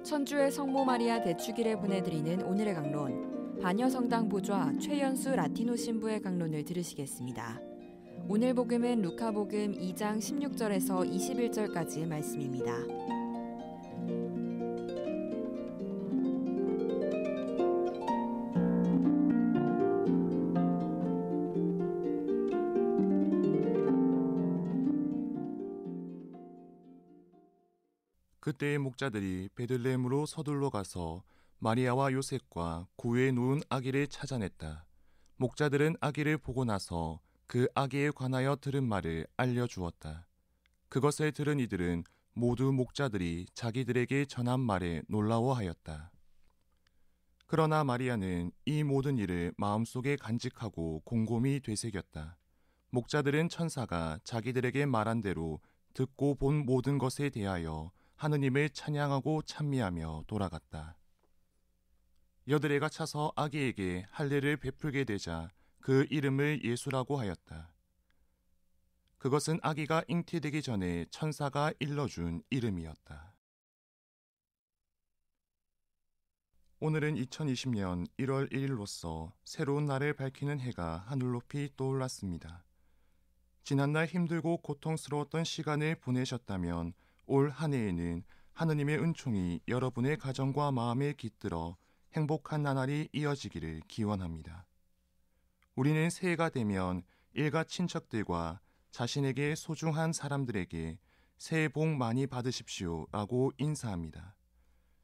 천주의 성모 마리아 대축일에 보내드리는 오늘의 강론, 반여성당 보좌 최연수 라티노 신부의 강론을 들으시겠습니다. 오늘 복음은 루카복음 2장 16절에서 21절까지의 말씀입니다. 그때의 목자들이 베들레헴으로 서둘러 가서 마리아와 요셉과 구유에 누운 아기를 찾아냈다. 목자들은 아기를 보고 나서 그 아기에 관하여 들은 말을 알려주었다. 그것을 들은 이들은 모두 목자들이 자기들에게 전한 말에 놀라워하였다. 그러나 마리아는 이 모든 일을 마음속에 간직하고 곰곰이 되새겼다. 목자들은 천사가 자기들에게 말한 대로 듣고 본 모든 것에 대하여 하느님을 찬양하고 찬미하며 돌아갔다. 여드레가 차서 아기에게 할례를 베풀게 되자 그 이름을 예수라고 하였다. 그것은 아기가 잉태되기 전에 천사가 일러준 이름이었다. 오늘은 2020년 1월 1일로서 새로운 날을 밝히는 해가 하늘 높이 떠올랐습니다. 지난날 힘들고 고통스러웠던 시간을 보내셨다면 올 한 해에는 하느님의 은총이 여러분의 가정과 마음에 깃들어 행복한 나날이 이어지기를 기원합니다. 우리는 새해가 되면 일가 친척들과 자신에게 소중한 사람들에게 새해 복 많이 받으십시오 라고 인사합니다.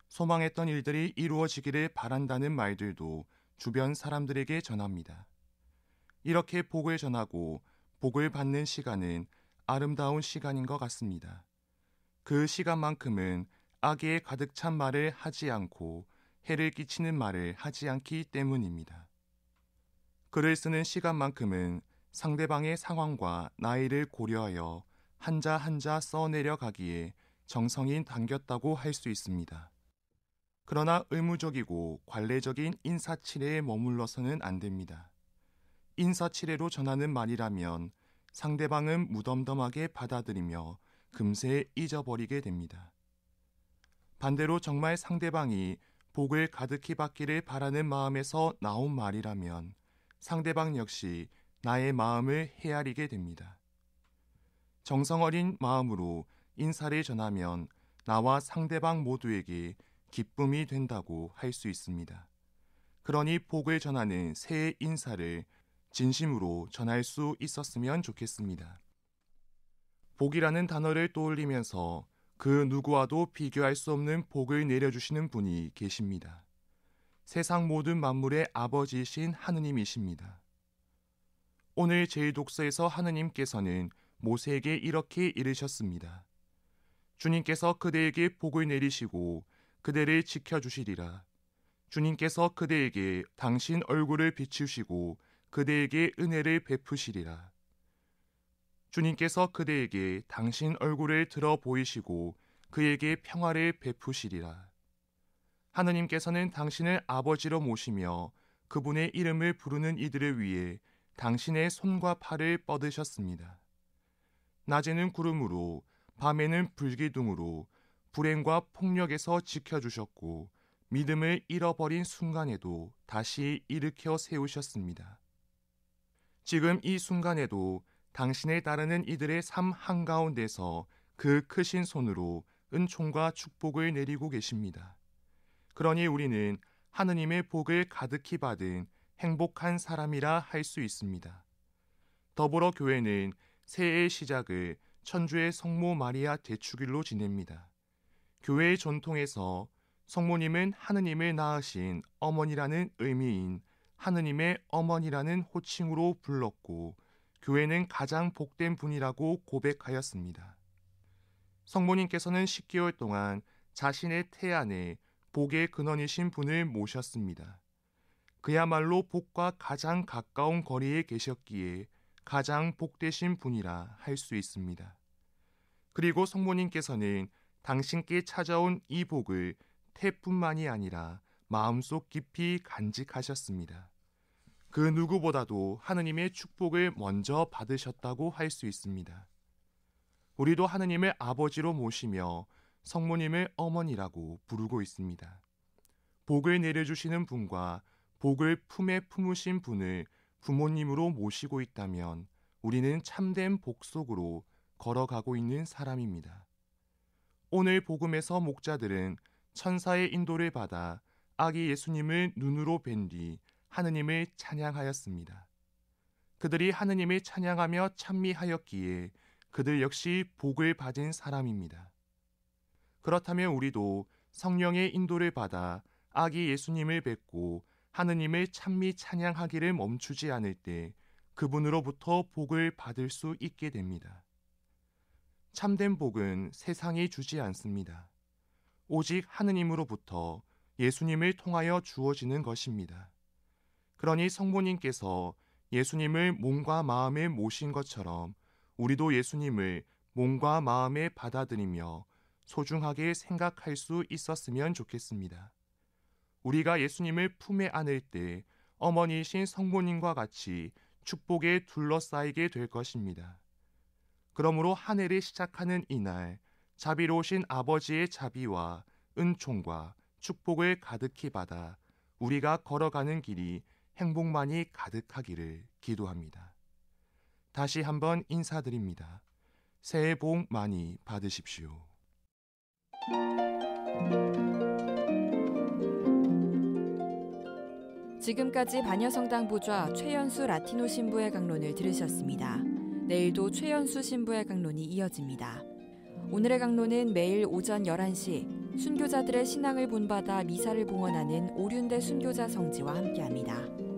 소망했던 일들이 이루어지기를 바란다는 말들도 주변 사람들에게 전합니다. 이렇게 복을 전하고 복을 받는 시간은 아름다운 시간인 것 같습니다. 그 시간만큼은 악에 가득 찬 말을 하지 않고 해를 끼치는 말을 하지 않기 때문입니다. 글을 쓰는 시간만큼은 상대방의 상황과 나이를 고려하여 한자 한자 써내려 가기에 정성이 담겼다고 할 수 있습니다. 그러나 의무적이고 관례적인 인사치레에 머물러서는 안 됩니다. 인사치레로 전하는 말이라면 상대방은 무덤덤하게 받아들이며 금세 잊어버리게 됩니다. 반대로 정말 상대방이 복을 가득히 받기를 바라는 마음에서 나온 말이라면 상대방 역시 나의 마음을 헤아리게 됩니다. 정성 어린 마음으로 인사를 전하면 나와 상대방 모두에게 기쁨이 된다고 할 수 있습니다. 그러니 복을 전하는 새해 인사를 진심으로 전할 수 있었으면 좋겠습니다. 복이라는 단어를 떠올리면서 그 누구와도 비교할 수 없는 복을 내려주시는 분이 계십니다. 세상 모든 만물의 아버지이신 하느님이십니다. 오늘 제1독서에서 하느님께서는 모세에게 이렇게 이르셨습니다. 주님께서 그대에게 복을 내리시고 그대를 지켜주시리라. 주님께서 그대에게 당신 얼굴을 비추시고 그대에게 은혜를 베푸시리라. 주님께서 그대에게 당신 얼굴을 들어 보이시고 그에게 평화를 베푸시리라. 하느님께서는 당신을 아버지로 모시며 그분의 이름을 부르는 이들을 위해 당신의 손과 팔을 뻗으셨습니다. 낮에는 구름으로 밤에는 불기둥으로 불행과 폭력에서 지켜주셨고 믿음을 잃어버린 순간에도 다시 일으켜 세우셨습니다. 지금 이 순간에도 당신을 따르는 이들의 삶 한가운데서 그 크신 손으로 은총과 축복을 내리고 계십니다. 그러니 우리는 하느님의 복을 가득히 받은 행복한 사람이라 할 수 있습니다. 더불어 교회는 새해의 시작을 천주의 성모 마리아 대축일로 지냅니다. 교회의 전통에서 성모님은 하느님을 낳으신 어머니라는 의미인 하느님의 어머니라는 호칭으로 불렀고 교회는 가장 복된 분이라고 고백하였습니다. 성모님께서는 10개월 동안 자신의 태 안에 복의 근원이신 분을 모셨습니다. 그야말로 복과 가장 가까운 거리에 계셨기에 가장 복되신 분이라 할 수 있습니다. 그리고 성모님께서는 당신께 찾아온 이 복을 태뿐만이 아니라 마음속 깊이 간직하셨습니다. 그 누구보다도 하느님의 축복을 먼저 받으셨다고 할 수 있습니다. 우리도 하느님을 아버지로 모시며 성모님을 어머니라고 부르고 있습니다. 복을 내려주시는 분과 복을 품에 품으신 분을 부모님으로 모시고 있다면 우리는 참된 복 속으로 걸어가고 있는 사람입니다. 오늘 복음에서 목자들은 천사의 인도를 받아 아기 예수님을 눈으로 뵌 뒤 하느님을 찬양하였습니다. 그들이 하느님을 찬양하며 찬미하였기에 그들 역시 복을 받은 사람입니다. 그렇다면 우리도 성령의 인도를 받아 아기 예수님을 뵙고 하느님을 찬미 찬양하기를 멈추지 않을 때 그분으로부터 복을 받을 수 있게 됩니다. 참된 복은 세상이 주지 않습니다. 오직 하느님으로부터 예수님을 통하여 주어지는 것입니다. 그러니 성모님께서 예수님을 몸과 마음에 모신 것처럼 우리도 예수님을 몸과 마음에 받아들이며 소중하게 생각할 수 있었으면 좋겠습니다. 우리가 예수님을 품에 안을 때 어머니이신 성모님과 같이 축복에 둘러싸이게 될 것입니다. 그러므로 한 해를 시작하는 이날 자비로우신 아버지의 자비와 은총과 축복을 가득히 받아 우리가 걸어가는 길이 행복만이 가득하기를 기도합니다. 다시 한번 인사드립니다. 새해 복 많이 받으십시오. 지금까지 반야성당 보좌 최연수 라티노 신부의 강론을 들으셨습니다. 내일도 최연수 신부의 강론이 이어집니다. 오늘의 강론은 매일 오전 11시 순교자들의 신앙을 본받아 미사를 봉헌하는 오륜대 순교자 성지와 함께합니다.